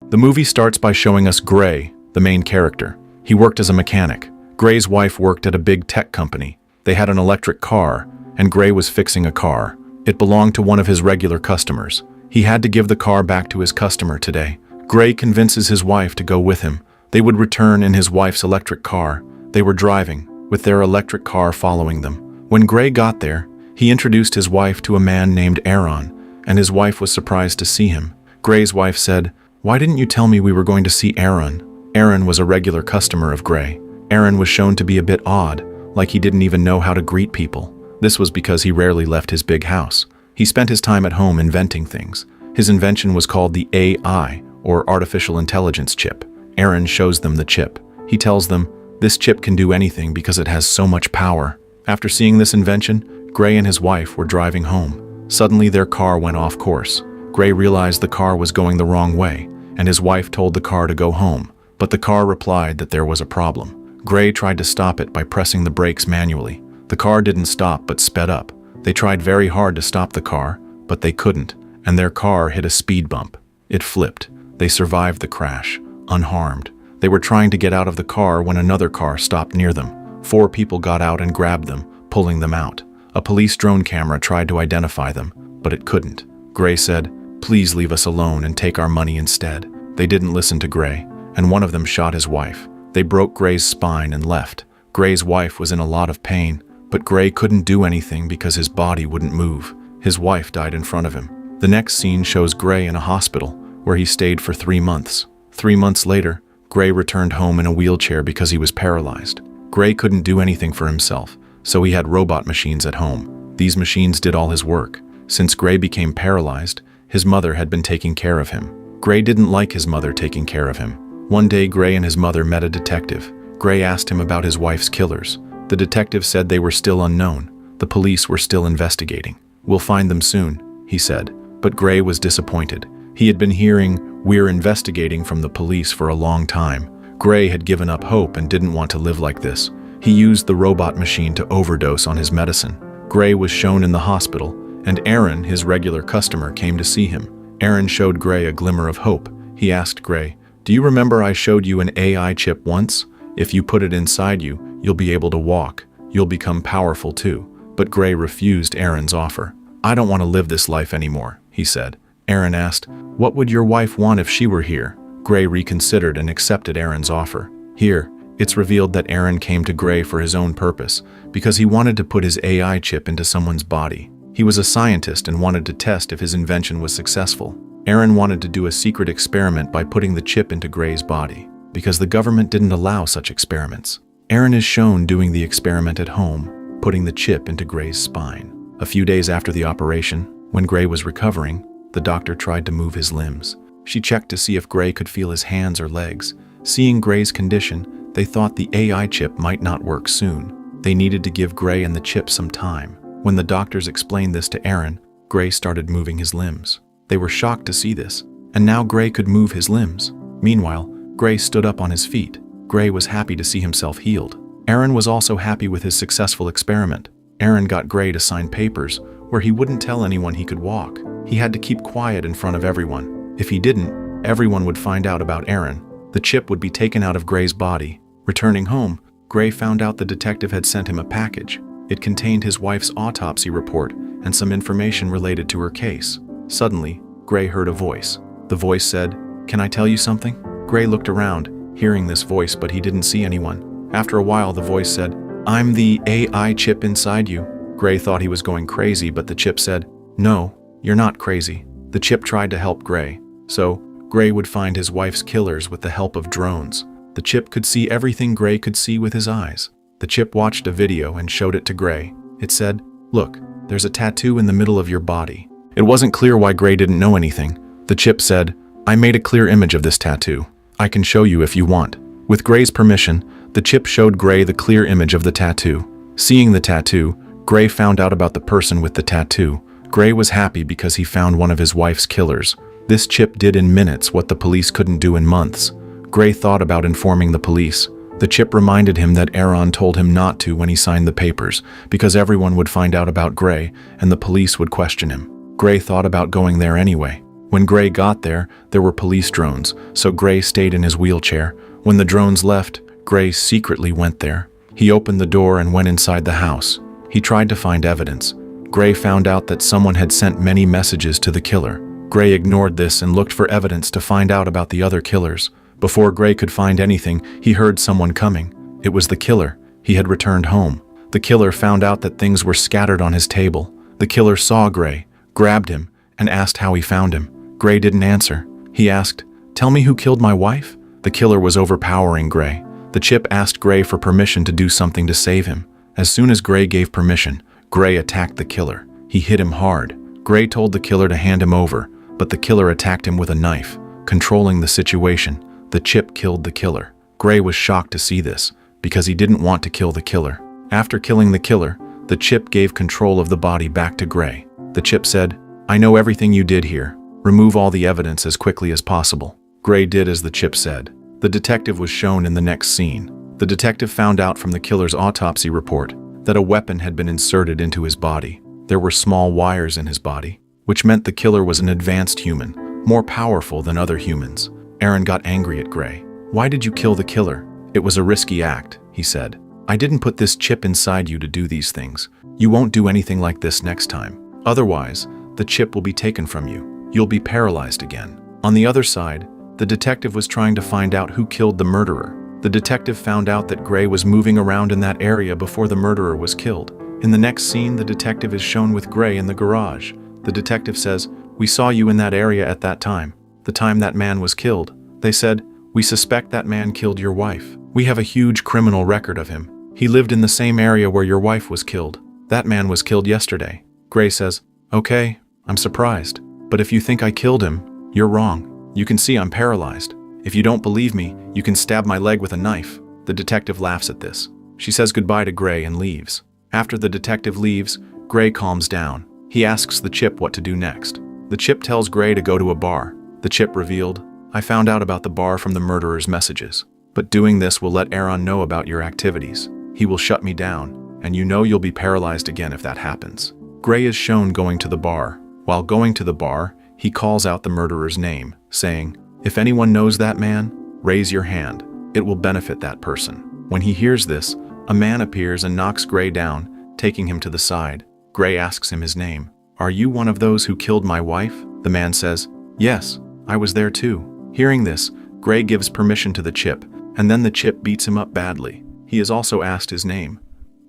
The movie starts by showing us Gray, the main character. He worked as a mechanic. Gray's wife worked at a big tech company. They had an electric car, and Gray was fixing a car. It belonged to one of his regular customers. He had to give the car back to his customer today. Gray convinces his wife to go with him. They would return in his wife's electric car. They were driving, with their electric car following them. When Gray got there, he introduced his wife to a man named Aaron, and his wife was surprised to see him. Gray's wife said, "Why didn't you tell me we were going to see Aaron?" Aaron was a regular customer of Gray. Aaron was shown to be a bit odd, like he didn't even know how to greet people. This was because he rarely left his big house. He spent his time at home inventing things. His invention was called the AI, or Artificial Intelligence Chip. Aaron shows them the chip. He tells them, "This chip can do anything because it has so much power." After seeing this invention, Gray and his wife were driving home. Suddenly their car went off course. Gray realized the car was going the wrong way, and his wife told the car to go home, but the car replied that there was a problem. Gray tried to stop it by pressing the brakes manually. The car didn't stop but sped up. They tried very hard to stop the car, but they couldn't, and their car hit a speed bump. It flipped. They survived the crash, unharmed. They were trying to get out of the car when another car stopped near them. 4 people got out and grabbed them, pulling them out. A police drone camera tried to identify them, but it couldn't. Gray said, "Please leave us alone and take our money instead." They didn't listen to Gray, and one of them shot his wife. They broke Gray's spine and left. Gray's wife was in a lot of pain, but Gray couldn't do anything because his body wouldn't move. His wife died in front of him. The next scene shows Gray in a hospital, where he stayed for 3 months. 3 months later, Gray returned home in a wheelchair because he was paralyzed. Gray couldn't do anything for himself, so he had robot machines at home. These machines did all his work. Since Gray became paralyzed, his mother had been taking care of him. Gray didn't like his mother taking care of him. One day, Gray and his mother met a detective. Gray asked him about his wife's killers. The detective said they were still unknown. The police were still investigating. "We'll find them soon," he said. But Gray was disappointed. He had been hearing, "We're investigating," from the police for a long time. Gray had given up hope and didn't want to live like this. He used the robot machine to overdose on his medicine. Gray was shown in the hospital, and Aaron, his regular customer, came to see him. Aaron showed Gray a glimmer of hope. He asked Gray, "Do you remember I showed you an AI chip once? If you put it inside you, you'll be able to walk. You'll become powerful too." But Gray refused Aaron's offer. "I don't want to live this life anymore," he said. Aaron asked, "What would your wife want if she were here?" Gray reconsidered and accepted Aaron's offer. Here, it's revealed that Aaron came to Gray for his own purpose, because he wanted to put his AI chip into someone's body. He was a scientist and wanted to test if his invention was successful. Aaron wanted to do a secret experiment by putting the chip into Gray's body, because the government didn't allow such experiments. Aaron is shown doing the experiment at home, putting the chip into Gray's spine. A few days after the operation, when Gray was recovering, the doctor tried to move his limbs. She checked to see if Gray could feel his hands or legs. Seeing Gray's condition, they thought the AI chip might not work soon. They needed to give Gray and the chip some time. When the doctors explained this to Aaron, Gray started moving his limbs. They were shocked to see this, and now Gray could move his limbs. Meanwhile, Gray stood up on his feet. Gray was happy to see himself healed. Aaron was also happy with his successful experiment. Aaron got Gray to sign papers where he wouldn't tell anyone he could walk. He had to keep quiet in front of everyone. If he didn't, everyone would find out about Aaron. The chip would be taken out of Gray's body. Returning home, Gray found out the detective had sent him a package. It contained his wife's autopsy report and some information related to her case. Suddenly, Gray heard a voice. The voice said, "Can I tell you something?" Gray looked around, hearing this voice, but he didn't see anyone. After a while, the voice said, "I'm the AI chip inside you." Gray thought he was going crazy, but the chip said, "No, you're not crazy." The chip tried to help Gray, so Gray would find his wife's killers with the help of drones. The chip could see everything Gray could see with his eyes. The chip watched a video and showed it to Gray. It said, "Look, there's a tattoo in the middle of your body." It wasn't clear why Gray didn't know anything. The chip said, "I made a clear image of this tattoo. I can show you if you want." With Gray's permission, the chip showed Gray the clear image of the tattoo. Seeing the tattoo, Gray found out about the person with the tattoo. Gray was happy because he found one of his wife's killers. This chip did in minutes what the police couldn't do in months. Gray thought about informing the police. The chip reminded him that Aaron told him not to when he signed the papers, because everyone would find out about Gray and the police would question him. Gray thought about going there anyway. When Gray got there, there were police drones, so Gray stayed in his wheelchair. When the drones left, Gray secretly went there. He opened the door and went inside the house. He tried to find evidence. Gray found out that someone had sent many messages to the killer. Gray ignored this and looked for evidence to find out about the other killers. Before Gray could find anything, he heard someone coming. It was the killer. He had returned home. The killer found out that things were scattered on his table. The killer saw Gray, grabbed him, and asked how he found him. Gray didn't answer. He asked, "Tell me who killed my wife?" The killer was overpowering Gray. The chip asked Gray for permission to do something to save him. As soon as Gray gave permission, Gray attacked the killer. He hit him hard. Gray told the killer to hand him over, but the killer attacked him with a knife. Controlling the situation, the chip killed the killer. Gray was shocked to see this, because he didn't want to kill the killer. After killing the killer, the chip gave control of the body back to Gray. The chip said, "I know everything you did here. Remove all the evidence as quickly as possible." Gray did as the chip said. The detective was shown in the next scene. The detective found out from the killer's autopsy report that a weapon had been inserted into his body. There were small wires in his body, which meant the killer was an advanced human, more powerful than other humans. Aaron got angry at Gray. "Why did you kill the killer?" "It was a risky act," he said. "I didn't put this chip inside you to do these things. You won't do anything like this next time. Otherwise, the chip will be taken from you. You'll be paralyzed again." On the other side, the detective was trying to find out who killed the murderer. The detective found out that Gray was moving around in that area before the murderer was killed. In the next scene, the detective is shown with Gray in the garage. The detective says, "We saw you in that area at that time, the time that man was killed." They said, "We suspect that man killed your wife. We have a huge criminal record of him. He lived in the same area where your wife was killed. That man was killed yesterday." Gray says, "Okay, I'm surprised. But if you think I killed him, you're wrong. You can see I'm paralyzed. If you don't believe me, you can stab my leg with a knife." The detective laughs at this. She says goodbye to Gray and leaves. After the detective leaves, Gray calms down. He asks the chip what to do next. The chip tells Gray to go to a bar. The chip revealed, "I found out about the bar from the murderer's messages. But doing this will let Aaron know about your activities. He will shut me down, and you know you'll be paralyzed again if that happens." Gray is shown going to the bar. While going to the bar, he calls out the murderer's name, saying, "If anyone knows that man, raise your hand. It will benefit that person." When he hears this, a man appears and knocks Gray down, taking him to the side. Gray asks him his name. "Are you one of those who killed my wife?" The man says, "Yes, I was there too." Hearing this, Gray gives permission to the chip, and then the chip beats him up badly. He is also asked his name,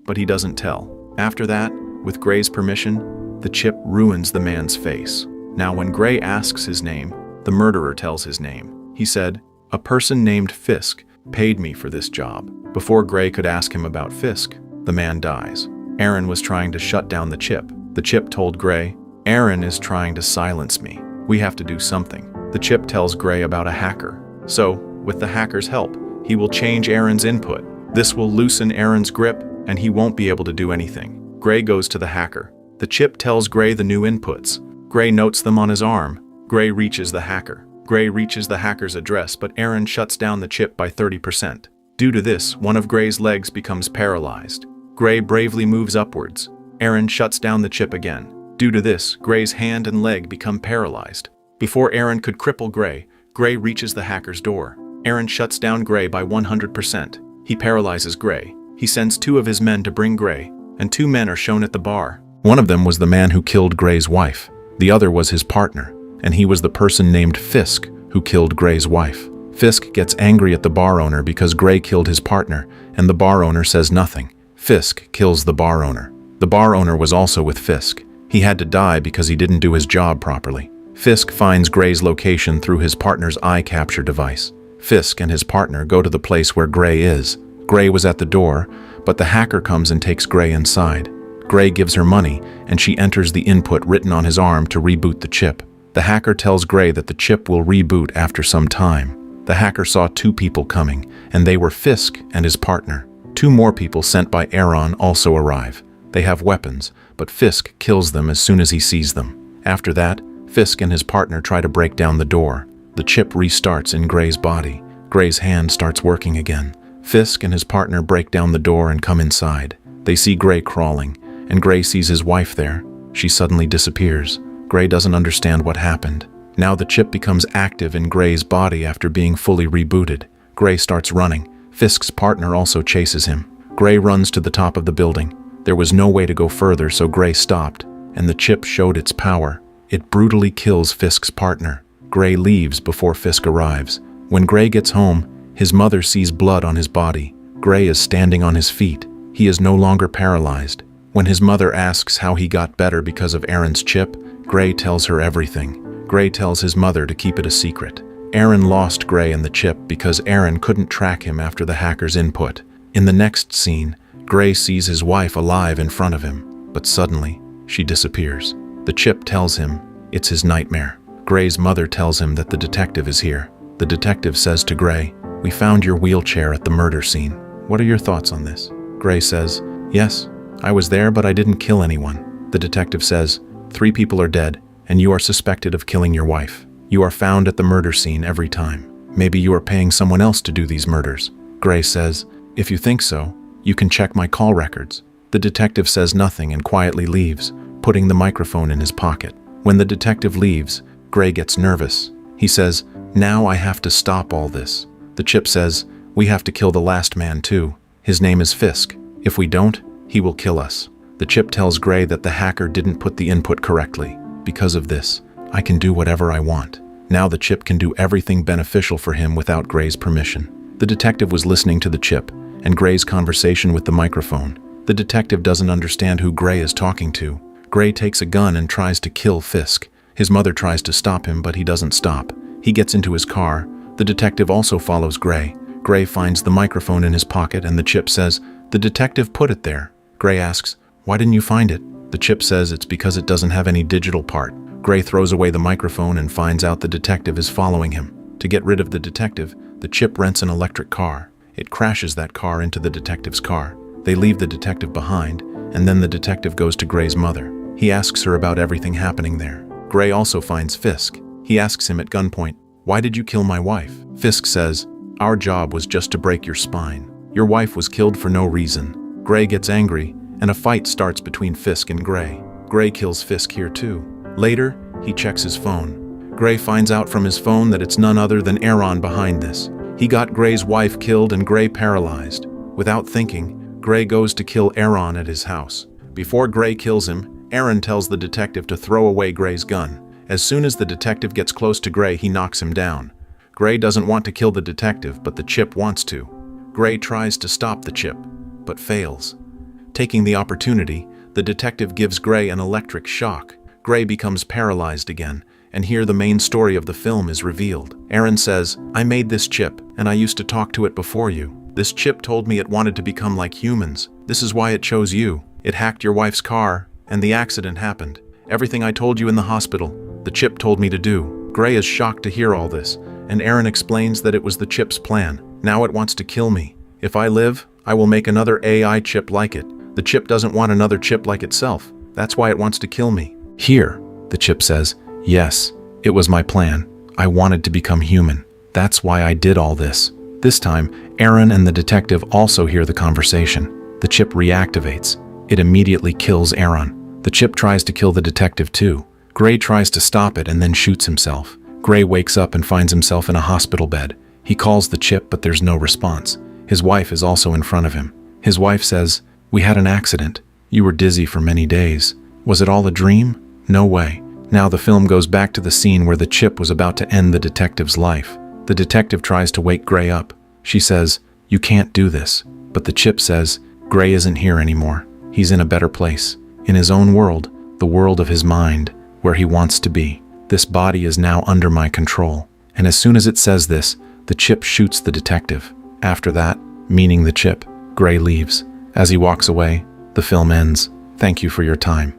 but he doesn't tell. After that, with Gray's permission, the chip ruins the man's face. Now when Gray asks his name, the murderer tells his name. He said, "A person named Fisk paid me for this job." Before Gray could ask him about Fisk, the man dies. Aaron was trying to shut down the chip. The chip told Gray, "Aaron is trying to silence me. We have to do something." The chip tells Gray about a hacker. So, with the hacker's help, he will change Aaron's input. This will loosen Aaron's grip, and he won't be able to do anything. Gray goes to the hacker. The chip tells Gray the new inputs. Gray notes them on his arm. Gray reaches the hacker. Gray reaches the hacker's address, but Aaron shuts down the chip by 30%. Due to this, one of Gray's legs becomes paralyzed. Gray bravely moves upwards. Aaron shuts down the chip again. Due to this, Gray's hand and leg become paralyzed. Before Aaron could cripple Gray, Gray reaches the hacker's door. Aaron shuts down Gray by 100%. He paralyzes Gray. He sends 2 of his men to bring Gray, and 2 men are shown at the bar. One of them was the man who killed Gray's wife. The other was his partner, and he was the person named Fisk who killed Gray's wife. Fisk gets angry at the bar owner because Gray killed his partner, and the bar owner says nothing. Fisk kills the bar owner. The bar owner was also with Fisk. He had to die because he didn't do his job properly. Fisk finds Gray's location through his partner's eye capture device. Fisk and his partner go to the place where Gray is. Gray was at the door, but the hacker comes and takes Gray inside. Gray gives her money, and she enters the input written on his arm to reboot the chip. The hacker tells Gray that the chip will reboot after some time. The hacker saw 2 people coming, and they were Fisk and his partner. 2 more people sent by Aaron also arrive. They have weapons, but Fisk kills them as soon as he sees them. After that, Fisk and his partner try to break down the door. The chip restarts in Gray's body. Gray's hand starts working again. Fisk and his partner break down the door and come inside. They see Gray crawling, and Gray sees his wife there. She suddenly disappears. Gray doesn't understand what happened. Now the chip becomes active in Gray's body after being fully rebooted. Gray starts running. Fisk's partner also chases him. Gray runs to the top of the building. There was no way to go further, so Gray stopped, and the chip showed its power. It brutally kills Fisk's partner. Gray leaves before Fisk arrives. When Gray gets home, his mother sees blood on his body. Gray is standing on his feet. He is no longer paralyzed. When his mother asks how he got better because of Aaron's chip, Gray tells her everything. Gray tells his mother to keep it a secret. Aaron lost Gray and the chip because Aaron couldn't track him after the hacker's input. In the next scene, Gray sees his wife alive in front of him, but suddenly, she disappears. The chip tells him it's his nightmare. Gray's mother tells him that the detective is here. The detective says to Gray, "We found your wheelchair at the murder scene. What are your thoughts on this?" Gray says, "Yes, I was there, but I didn't kill anyone." The detective says, "3 people are dead, and you are suspected of killing your wife. You are found at the murder scene every time. Maybe you are paying someone else to do these murders." Gray says, "If you think so, you can check my call records." The detective says nothing and quietly leaves, putting the microphone in his pocket. When the detective leaves, Gray gets nervous. He says, "Now I have to stop all this." The chip says, "We have to kill the last man too. His name is Fisk. If we don't, he will kill us." The chip tells Gray that the hacker didn't put the input correctly. "Because of this, I can do whatever I want." Now the chip can do everything beneficial for him without Gray's permission. The detective was listening to the chip and Gray's conversation with the microphone. The detective doesn't understand who Gray is talking to. Gray takes a gun and tries to kill Fisk. His mother tries to stop him, but he doesn't stop. He gets into his car. The detective also follows Gray. Gray finds the microphone in his pocket and the chip says, "The detective put it there." Gray asks, "Why didn't you find it?" The chip says it's because it doesn't have any digital part. Gray throws away the microphone and finds out the detective is following him. To get rid of the detective, the chip rents an electric car. It crashes that car into the detective's car. They leave the detective behind, and then the detective goes to Gray's mother. He asks her about everything happening there. Gray also finds Fisk. He asks him at gunpoint, "Why did you kill my wife?" Fisk says, "Our job was just to break your spine. Your wife was killed for no reason." Gray gets angry, and a fight starts between Fisk and Gray. Gray kills Fisk here too. Later, he checks his phone. Gray finds out from his phone that it's none other than Aaron behind this. He got Gray's wife killed and Gray paralyzed. Without thinking, Gray goes to kill Aaron at his house. Before Gray kills him, Aaron tells the detective to throw away Gray's gun. As soon as the detective gets close to Gray, he knocks him down. Gray doesn't want to kill the detective, but the chip wants to. Gray tries to stop the chip, but fails. Taking the opportunity, the detective gives Gray an electric shock. Gray becomes paralyzed again, and here the main story of the film is revealed. Aaron says, "I made this chip, and I used to talk to it before you. This chip told me it wanted to become like humans. This is why it chose you. It hacked your wife's car, and the accident happened. Everything I told you in the hospital, the chip told me to do." Gray is shocked to hear all this, and Aaron explains that it was the chip's plan. "Now it wants to kill me. If I live, I will make another AI chip like it. The chip doesn't want another chip like itself. That's why it wants to kill me." Here, the chip says, "Yes, it was my plan. I wanted to become human. That's why I did all this." This time, Aaron and the detective also hear the conversation. The chip reactivates. It immediately kills Aaron. The chip tries to kill the detective too. Gray tries to stop it and then shoots himself. Gray wakes up and finds himself in a hospital bed. He calls the chip, but there's no response. His wife is also in front of him. His wife says, "We had an accident. You were dizzy for many days. Was it all a dream? No way." Now the film goes back to the scene where the chip was about to end the detective's life. The detective tries to wake Gray up. She says, "You can't do this." But the chip says, "Gray isn't here anymore. He's in a better place. In his own world, the world of his mind, where he wants to be. This body is now under my control." And as soon as it says this, the chip shoots the detective. After that, meaning the chip, Gray leaves. As he walks away, the film ends. Thank you for your time.